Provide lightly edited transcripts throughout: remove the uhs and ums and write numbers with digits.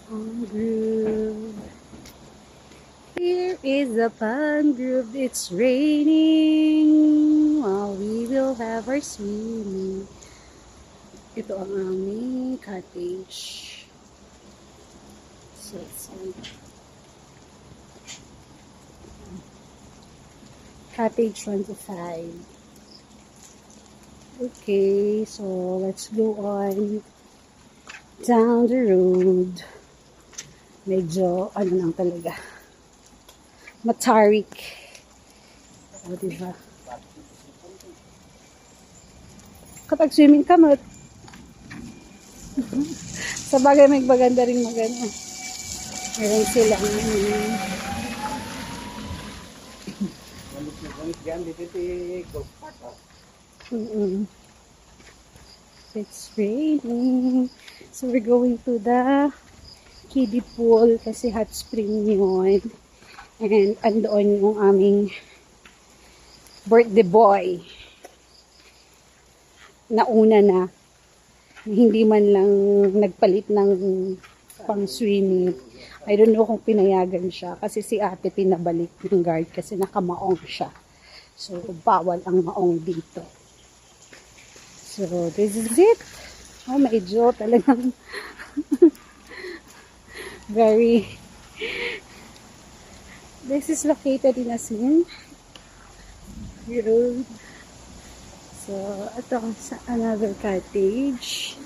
Palm Grove. Here is the Palm Grove. It's raining. While we will have our swimming. Ito ang aming cottage. So, it's cottage 1 to 5. Okay, so let's go on down the road. Medyo, ano lang talaga, matarik. O, diba? Kapag swimming ka, sa bagay may maganda rin maganda. Meron sila. It's raining. So we're going to the kiddie pool kasi hot spring yun. And andoon yung aming birthday boy. Nauna na. Hindi man lang nagpalit ng pang swimming. I don't know kung pinayagan siya kasi si ate pinabalik ng guard kasi nakamaong siya. So, bawal ang maong dito. So, this is it. Oh, medyo talagang very... This is located in Asin Road. So, ito sa another cottage.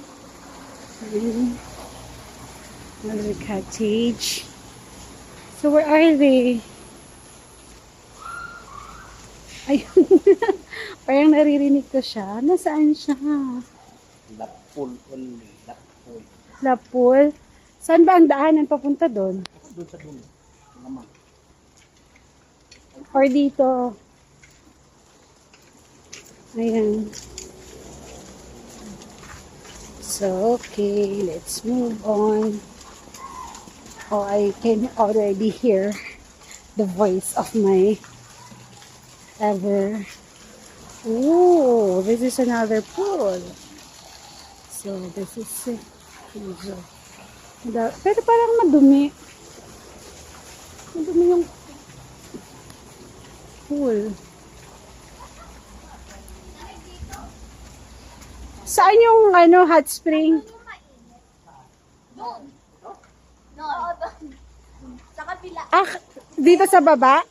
Another cottage. So, where are they? Ayun. Parang naririnig ko siya. Nasaan siya? Lapul only. Lapul. Lapul? Saan ba ang daanan papunta doon? Doon sa dulo. Naman. Or dito? Ayan. So, okay. Let's move on. Oh, I can already hear the voice of my ever. Oh, this is another pool. So, this is it. Pero parang madumi. Madumi yung pool. Saan yung hot spring? Doon. Doon. Sa kabila. Ah, dito sa baba?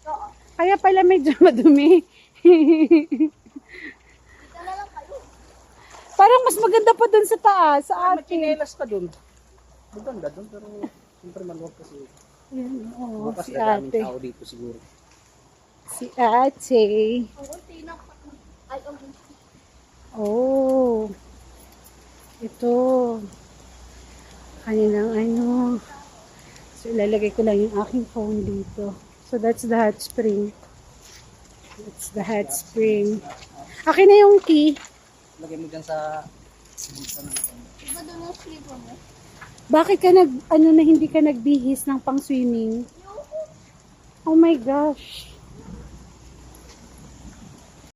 Oo. Kaya pala medyo madumi. Dito na lang kayo. Parang mas maganda pa dun sa taas, sa atin. Machinelas ka doon. Maganda doon pero siyempre maluwag kasi. Ayan, oh, Bukas si na daming ate. tao dito siguro. Si ate. Ang unti na. Ay, ang unti. Oh. Ito. Kanilang So, ilalagay ko lang yung aking phone dito. So, that's the hot spring. That's the hot spring. Akin na yung key. Lagay mo dyan sa bulsa ng ito. Diba doon yung slipper mo? Bakit ka na hindi ka nagbihis ng pang-swimming? Oh my gosh.